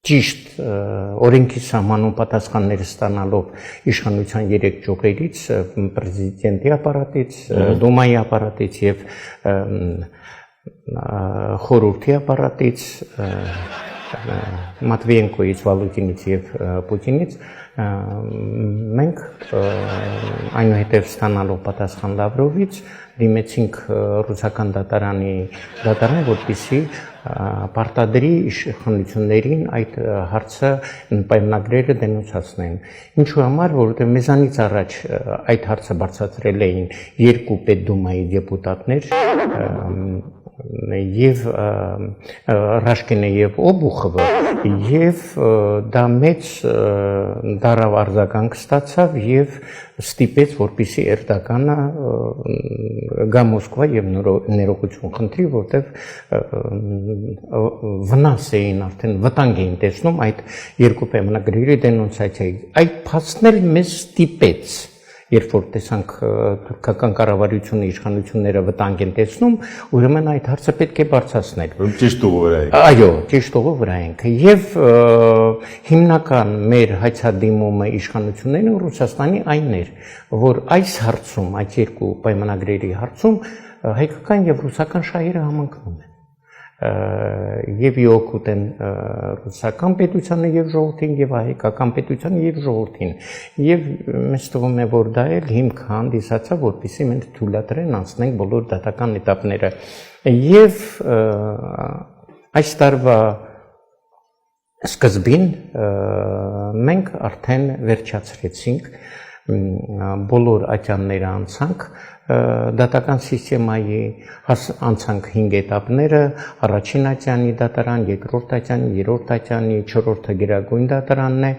ճիշտ օրենքի սահմանում պատասխաններ ստանալով իշխանության 3 ճյուղերից, պրեզիդենտի ապարատից, դումայի ապարատից եւ խորհրդի ապարատից, Մատվիենկոյից, Վալուկինից եւ Պուտինից մենք այնուհետև ստանալով պատասխան Լավրովից դիմեցինք ռուսական դատարան, որպեսզի պարտադրի իշխանություններին այդ հարցը պայմանագրերը դենոնսացնեն։ Ինչու համար, որովհետև մեզանից առաջ այդ հարցը բարձրացրել էին 2 պետդումայի դեպուտատներ եւ Ռաշկինը եւ Օբուխովը եւ դա մեծ դարավ արձագանք ստացավ եւ ստիպեց, որպեսզի Էրդողանը գա Մոսկվա եւ ներողություն խնդրի, որտեվ վնաս էին արդեն վտանգ էին տեսնում այդ 2 պայմանագրերի դենոնսացիայի։ Այդ փաստն էլ մեզ ստիպեց, երբ որ տեսանք թուրքական կառավարությունը իշխանությունները վտանգ են տեսնում, ուրեմն այդ հարցը պետք է բարձրացնել։ Ճիշտ ուղու վրա ենք։ Այո, ճիշտ ուղու վրա ենք։ Եվ հիմնական մեր հայցադիմումը իշխանություններին Ռուսաստանի այն էր, որ այս հարցում, այդ 2 պայմանագրերի հարցում հայկական եւ ռուսական շահերը համընկնում են։ Եվ իօգուտ են ռուսական պետությանը եւ ժողովրդին եւ հայկական պետությանը եւ ժողովրդին եւ մեզ թվում է որ դա էլ հիմք հանդիսացավ որպեսզի մենք թույլատրեն անցնենք բոլոր դատական էտապները եւ այս տարվա սկզբին մենք արդեն վերջացրեցինք բոլոր ատյանները անցանք դատական սիստեմայի անցանք 5 էտապները առաջին ատյանի դատարան, երկրորդ ատյանի, երրորդ ատյանի, 4-րդը գերագույն դատարանն է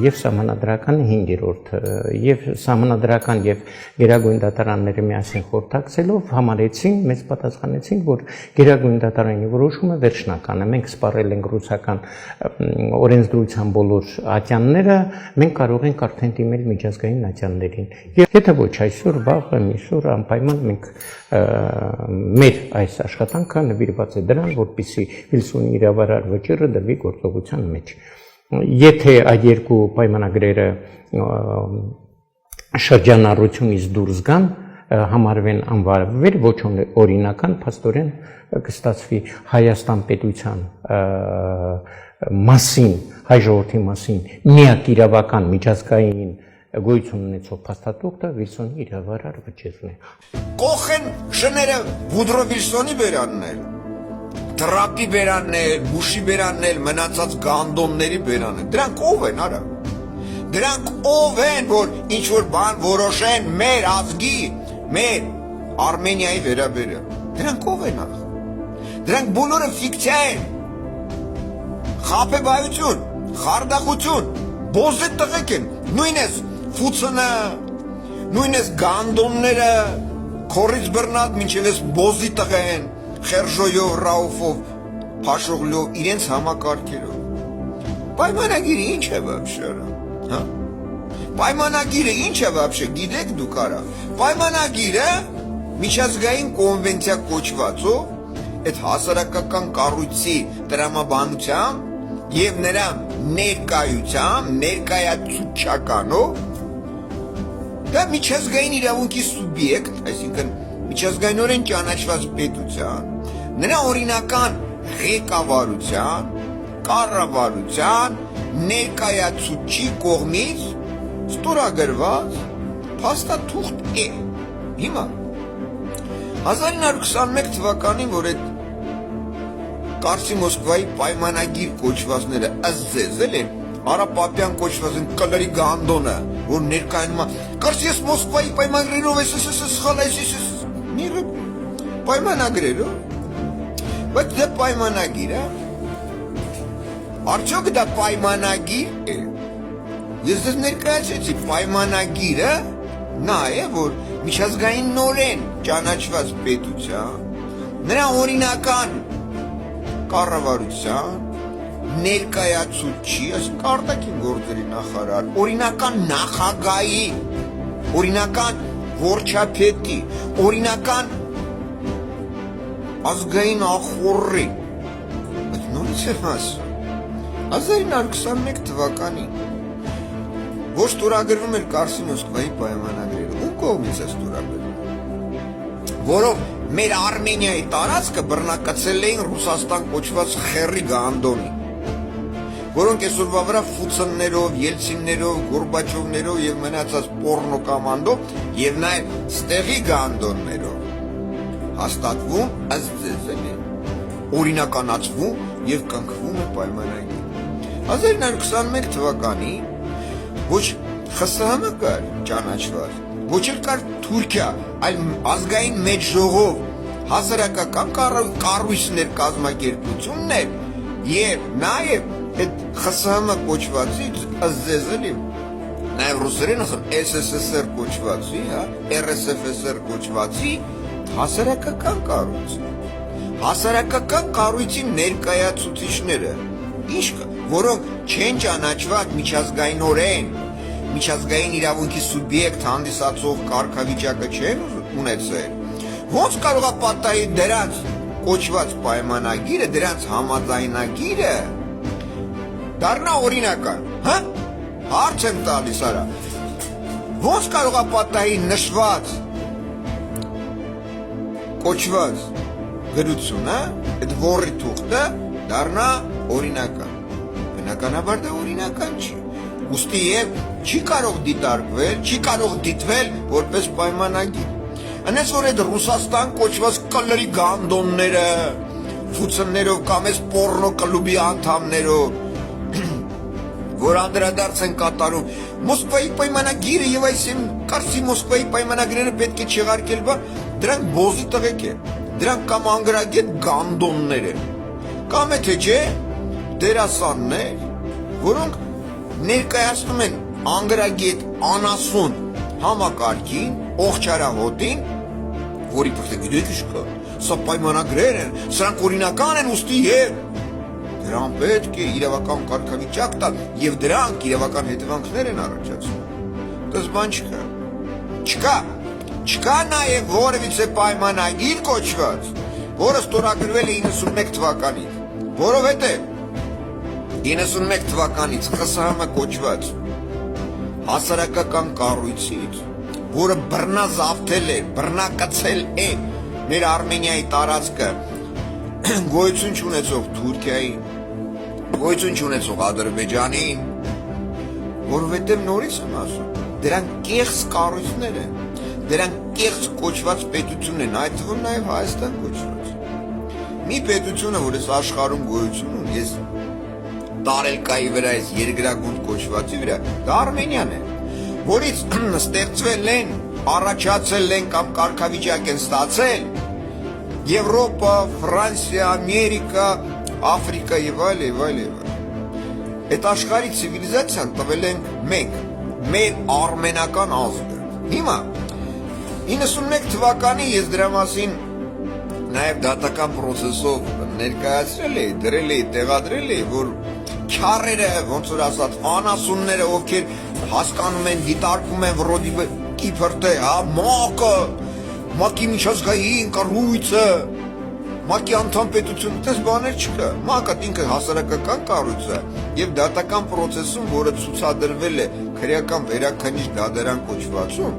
եւ սահմանադրականը 5-րդը եւ սահմանադրական եւ գերագույն դատարանները միասին խորհրդակցելով համարեցին, մեզ պատասխանեցին, որ գերագույն դատարանի որոշումը վերջնական է։ Մենք սպառել ենք ռուսական օրենսդրության բոլոր ատյանները, մենք կարող ենք արդեն դիմել միջազգային ատյաններին։ Եվ եթե ոչ այսօր, վաղը, միսօր անպայման մենք մեր այս աշխատանքը նվիրված է դրան, որպեսզի Վիլսոնի իրավարար վճիռը դրվի գործողության մեջ։ Եթե այդ 2 պայմանագրերը շրջանառությունից դուրս գան, համարվեն անվարվեր, ոչ օրինական, փաստորեն կստացվի Հայաստան պետության մասին, հայ ժողովրդի մասին միակ իրավական միջազգային գոյություն ունեցող փաստաթուղթը Վիլսոնի իրավարար վճիռն է։ Կոխեն շները Վուդրո Վիլսոնի բերանն էլ, Տրապի բերանն էլ, Բուշի բերանն էլ, մնացած գանդոնների բերանն էլ։ Դրանք ով են, արա։ Դրանք ով են, որ ինչ որ բան որոշեն մեր ազգի, մեր Արմենիայի վերաբերյալ։ Դրանք ով են, արա։ Դրանք բոլորը ֆիկցիա են։ Խաբեբայություն, խարդախություն, բոզետ տղեկ են, նույնպես Ֆուցնը, նույնպես գանդոնները, քորից բռնած մինչև էս բոզի տղա են, Խերժոյով, Ռաուֆով, Փաշողլով, իրենց համակարգերով։ Պայմանագիրը ինչ է вообще, հա։ Պայմանագիրը ինչ է вообще, գիտեք դուք արա։ Պայմանագիրը միջազգային կոնվենցիա կոչվածով, այդ հասարակական կառույցի տրամաբանությամբ եւ նրա ներկայությամբ, ներկայացուցչականով դա միջազգային իրավունքի սուբյեկտ, այսինքն միջազգայինորեն ճանաչված պետության, նրա օրինական ղեկավարության, կառավարության, ներկայացուցչի կողմից ստորագրված փաստաթուղթ է։ Հիմա 1921 թվականին, որ այդ Կարսի Մոսկվայի պայմանագիր կոչվածները ըստ ձեզ են, Արապապյան կոչված են կլրի գանդոնը, որ ներկայանում է, կարծի ես Մոսկվայի պայմանագրերով ես սխալ ես միրը պայմանագրերով, բայց դա պայմանագիր է, արդյոք դա պայմանագիր է, ես դες ներկայացեցի պայմանագիրը նա է, որ միջազգային նորեն ճանաչված պետության, նրա օրինական կառավարության, ներկայացուցչի, այս կարտակին գործերի նախարար, օրինական նախագահի, օրինական վարչապետի, օրինական ազգային ախորի։ Բայց նորից եմ ասում, 1921 թվականին որ ստորագրվում էր Կարսի Մոսկվայի պայմանագրերը, ում կողմից է ստորագրվում, որով մեր Արմենիայի տարածքը բռնակցել էին Ռուսաստան կոչված խեռի գանդոնի, որոնք այսօրվա վրա Ֆուցններով, Ելցիններով, Գորբաչովներով եւ մնացած պորնո կոմանդով եւ նաեւ ստեղի գանդոններով հաստատվում ըստ ձեզնի, օրինականացվում եւ կնքվում է պայմանագիր։ 1921 թվականի ոչ ԽՍՀՄ կար ճանաչված, ոչ էլ կար Թուրքիա, այլ ազգային մեծ ժողով, հասարակական կառույցներ կազմակերպություններ եւ նաեւ այդ ԽՍՀՄ կոչվածից ըստ ձեզնի նաեւ ռուսերեն ասում ՍՍՍＲ կոչվածի, հա, ՌՍՖՍР կոչվածի հասարակական կառույց։ Հասարակական կառույցի ներկայացուցիչները, ինչ կա, որոնք չեն ճանաչված միջազգայինորեն, միջազգային իրավունքի սուբյեկտ հանդիսացող կարգավիճակը չեն ունեցել, ոնց կարող է պատահի դրանց կոչված պայմանագիրը, դրանց համաձայնագիրը դառնա օրինական, հա? Հարց եմ տալիս արա, ոնց կարող է պատահի նշված կոչված գրությունը, այդ որի թուղթը դառնա օրինական։ Բնականաբար դա օրինական չի։ Ուստի եւ չի կարող դիտարկվել, չի կարող դիտվել որպես պայմանագիր։ Այնպես որ այդ Ռուսաստան կոչված կլրի գանդոնները, Ֆուցններով կամ այս պորնո կլուբի անդամներով, որ անդրադարձ են կատարում Մոսկվայի պայմանագիրը եւ այսին Կարսի Մոսկվայի պայմանագրերը պետք է չեղարկել, դրանք բոզի տղեկ են, դրանք կամ անգրագետ գանդոններ են, կամ եթե չէ դերասաններ, որոնք ներկայացնում են անգրագետ անասուն համակարգին, օղչարահոտին, որի պրտե գիտեք ինչ կա, սա պայմանագրեր են, սրանք օրինական են ուստի եւ դրան պետք է իրավական կարգավիճակ տալ եւ դրանք իրավական հետևանքներ են առաջացնում։ Դες բան չկա նաեւ որևիցե պայմանագիր կոչված, որը ստորագրվել է 91 թվականից, որովհետեւ 91 թվականից ԽՍՀՄ կոչված հասարակական կառույցից, որը բռնազավթել է, բռնակցել է մեր Արմենիայի տարածքը, գոյություն չունեցող Թուրքիային, գոյություն չունեցող Ադրբեջանին, որովհետև նորից եմ ասում, դրանք կեղծ կառույցներ են, դրանք կեղծ կոչված պետություն են, այդ թվում նաև Հայաստան կոչված։ Մի պետությունը, որ այս աշխարհում գոյություն ունի, ես տարելկայի վրա, այս երկրագունդ կոչվածի վրա, դա Արմենիան է, որից ստեղծվել են, առաջացել են կամ կարգավիճակ են ստացել Եվրոպա, Ֆրանսիա, Ամերիկա, Աֆրիկա եւ այլ։ Այդ աշխարհի ցիվիլիզացիան տվել ենք մենք, մեր արմենական ազգը։ Հիմա 91 թվականի ես դրա մասին նաև դատական process-ով ներկայացրել էի, դրել էի, տեղադրել էի, որ քարերը, ոնց որ ասած, անասունները, ովքեր հասկանում են, դիտարկում են վրոդի կիփրտե, հա, ՄԱԿ-ի միջազգային կառույցը, ՄԱԿ-ի անդամ պետությունը, այդպես բաներ չկա։ ՄԱԿ-ը ինքը հասարակական կառույց է եւ դատական process-ում, որը ցուցադրվել է քրեական վերաքննիչ դատարան կոչվածում,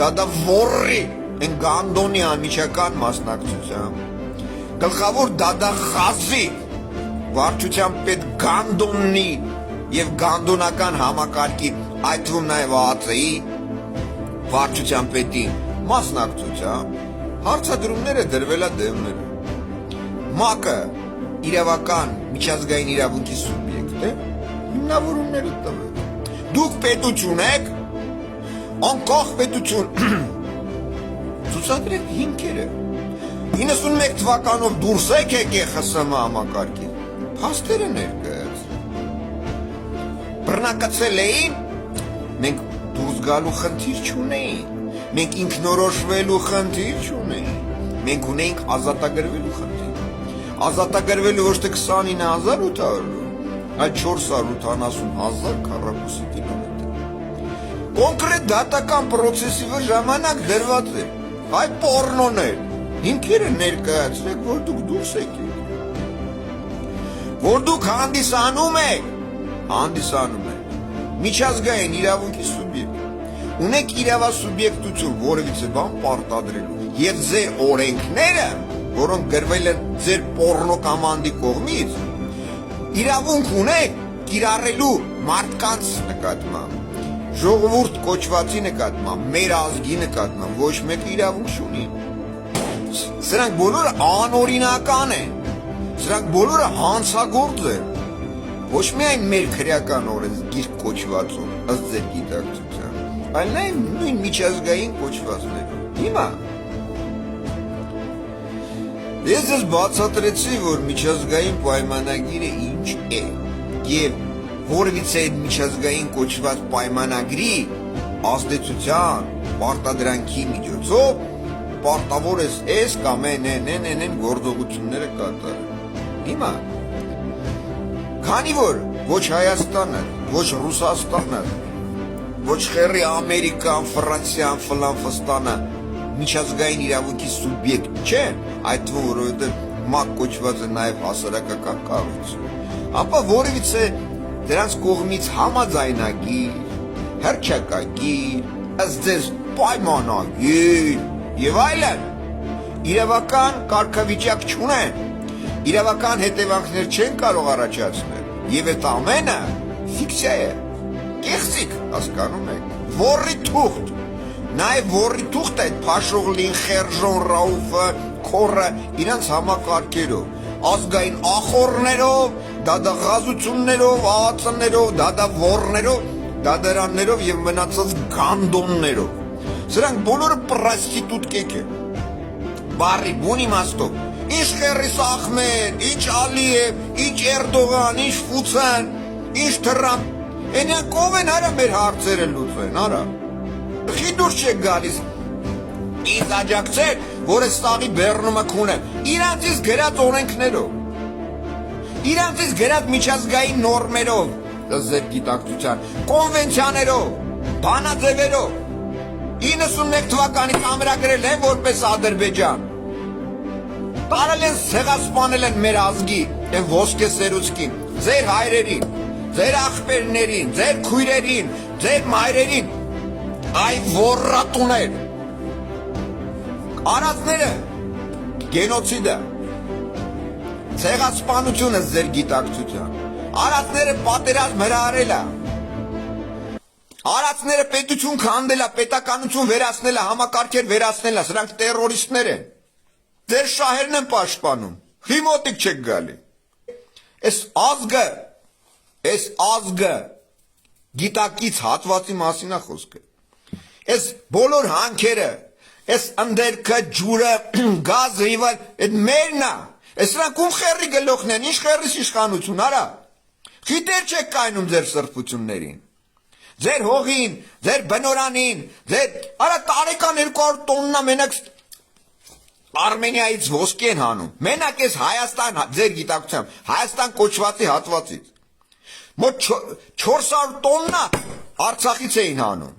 դա որի են գանդոնի անմիջական մասնակցությամբ, գլխավոր դադախազի վարչության պետ գանդոնի եւ գանդոնական համակարգի, այդ թվում նաեւ ԱԱԾ-ի վարչության պետի մասնակցությամբ հարցադրումները դրվել է դեմները։ ՄԱԿ-ը իրավական միջազգային իրավունքի սուբյեկտ է, հիմնավորումները տվել։ Դուք պետություն եք, անկախ պետություն, ցուցադրեք հիմքերը։ 91 թվականով դուրս եք եկել ԽՍՀՄ համակարգին, փաստերը ներկայաց։ Բռնակցել էին, մենք դուրս գալու խնդիր չունեինք, մենք ինքնորոշվելու խնդիր չունեինք, մենք ունեինք ազատագրվելու խնդիր։ Ազատագրվելու ոչ թե 29800, այլ 480,000 քառակուսի կիլոմետր։ Կոնկրետ դատական process-ի ժամանակ դրված է, այ պորնոներ, հիմքերը ներկայացրեք, որ դուք դուրս եկեք։ Որ դուք հանդիսանում եք միջազգային իրավունքի սուբյեկտ։ Ունեք իրավասուբյեկտություն որևիցե բան պարտադրելու եւ ձեր օրենքները, որոնք գրվել են ձեր պոռնո կոմանդի կողմից, իրավունք ունեք կիրառելու մարդկանց նկատմամբ, ժողովուրդ կոչվածի նկատմամբ, մեր ազգի նկատմամբ ոչ մեկը իրավունք չունի։ Սրանք բոլորը անօրինական են, սրանք բոլորը հանցագործ են, ոչ միայն մեր քրեական օրենսգիրք կոչվածում, ըստ ձեր գիտակցության, այլ նաև նույն միջազգային կոչվածներում։ Հիմա ես ձեզ բացատրեցի, որ միջազգային պայմանագիրը ինչ է եւ որևիցե այդ միջազգային կոչված պայմանագրի ազդեցության պարտադրանքի միջոցով պարտավոր ես կամ են գործողությունները կատարել։ Հիմա քանի որ ոչ Հայաստանը, ոչ Ռուսաստանը, ոչ խերի Ամերիկան, Ֆրանսիան, Ֆլանֆստանը միջազգային իրավունքի սուբյեկտ չեն, այդ թվում որովհետև ՄԱԿ կոչված է նաև հասարակական կառույց, ապա որևիցե դրանց կողմից համաձայնագիր, հռչակագիր, ըստ ձեզ պայմանագիր եւ այլն իրավական կարգավիճակ չունեն, իրավական հետևանքներ չեն կարող առաջացնել եւ այդ ամենը ֆիկցիա է, կեղծիք, հասկանում եք, ոռի թուղթ, նաեւ ոռի թուղթ այդ Փաշողլին, Խերժոն, Ռաուֆը, Քորը իրանց համակարգերով, ազգային ախորներով, դադաղազություններով, ԱԱՑ-ներով, դադավորներով, դադարաններով եւ մնացած գանդոններով, սրանք բոլորը պրոստիտուտկեք են, բարի բուն իմաստով, ինչ Խերրիս Ախմեդ, ինչ Ալիև, ինչ Էրդողան, ինչ Ֆուցան, ինչ Թրամփ, այնյանք ով են արա մեր հարցերը լուծեն, արա։ Խի դուրս չեք գալիս, ինձ աջակցեք, որ այս տաղի բեռնումը քունեմ, իրանցից գրած օրենքներով, իրանցից գրած միջազգային նորմերով, ձեր գիտակցության, կոնվենցիաներով, բանաձևերով, 91 թվականից ամրագրել են որպես Ադրբեջան, տարել են ցեղասպանել են մեր ազգի, այն ոսկե սերուցքին, ձեր հայրերին, ձեր աղբերներին, ձեր քույրերին, ձեր մայրերին, այ ոռատուներ, արածները, գենոցիդը, ցեղասպանությունը ձեր գիտակցության, արածները պատերազմ հրահարելը, արածները պետություն քանդելը, պետականություն վերացնելը, համակարգեր վերացնելը, սրանք տերորիստներ են։ Ձեր շահերն են պաշտպանում, հիմոտիկ չեք գալի։ Այս ազգը գիտակից հատվածի մասին է խոսքը։ Այս բոլոր հանքերը, այս ընդերքը, ջուրը, գազը, այդ մերն է։ Այս սրանք ում խեռի գլուխն են, ինչ խեռիս իշխանություն, արա։ Խիտեր չեք կայնում ձեր սրբություններին։ Ձեր հողին, ձեր բնորանին, արա տարեկան 200 տոննա մենակ Արմենիայից ոսկի են հանում, մենակ ես Հայաստան, ձեր գիտակցությամբ, Հայաստան կոչվածի հատվածից, մոտ 400 տոննա Արցախից էին հանում,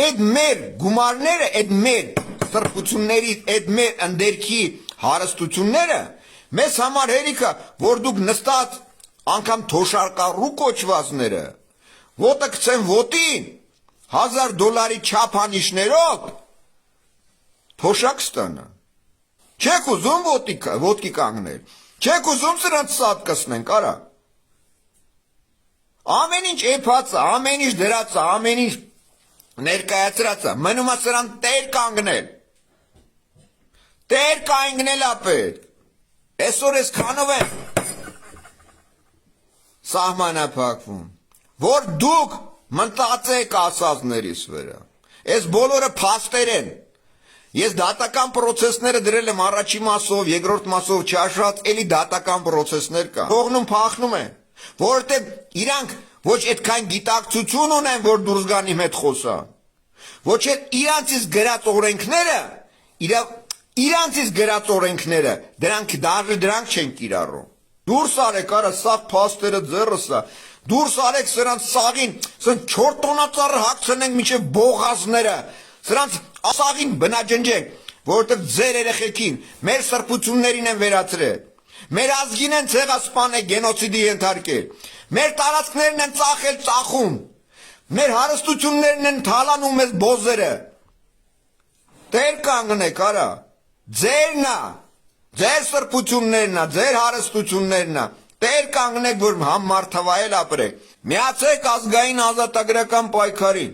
այդ մեր գումարները, այդ մեր սրբությունների, այդ մեր ընդերքի հարստությունները, մեզ համար հերիքը, որ դուք նստած անգամ թոշարկառու կոչվածները, ոտը կցեն ոտին, $1000 չափանիշներով, թոշակ ստանա, չեք ուզում ոտքի կանգնել, չեք ուզում սրանց սատկացնենք, արա, ամեն ինչ էփած է, ամեն ինչ դրած է, ամեն ինչ ներկայացրած է, մնում է սրան տեր կանգնել ապետ, այսօր ես քանով են սահմանափակվում, որ դուք մտածեք ասածներիս վրա, այս բոլորը փաստեր են, ես դատական պրոցեսները դրել եմ առաջի մասով, երկրորդ մասով չաշած, էլի դատական պրոցեսներ կա, փողնում փախնում են, որովհետև իրանք ոչ այդքան գիտակցություն ունեն, որ դուրս գան իմ հետ խոսան, ոչ այդ իրանցից գրած օրենքները, դրանք չեն կիրառում, դուրս արեք, արա, սաղ փաստերը ձեռս է, դուրս արեք սրանց սաղին, սրանց 4 տոնածառը հագցնենք մինչև բողազները, սրանց սաղին բնաջնջենք, որովհետև ձեր երեխեքին մեր սրբություններին են վերացրել։ Մեր ազգին են ցեղասպանել, գենոցիդի ենթարկել։ Մեր տարածքներն են ծախել ծախում։ Մեր հարստություններն են թալանում մեզ բոզերը։ Տեր կանգնեք, արա։ Ձերն է, ձեր սրբություններն է, ձեր հարստություններն է։ Տեր կանգնեք, որ համարթավայել ապրեք։ Միացեք ազգային ազատագրական պայքարին։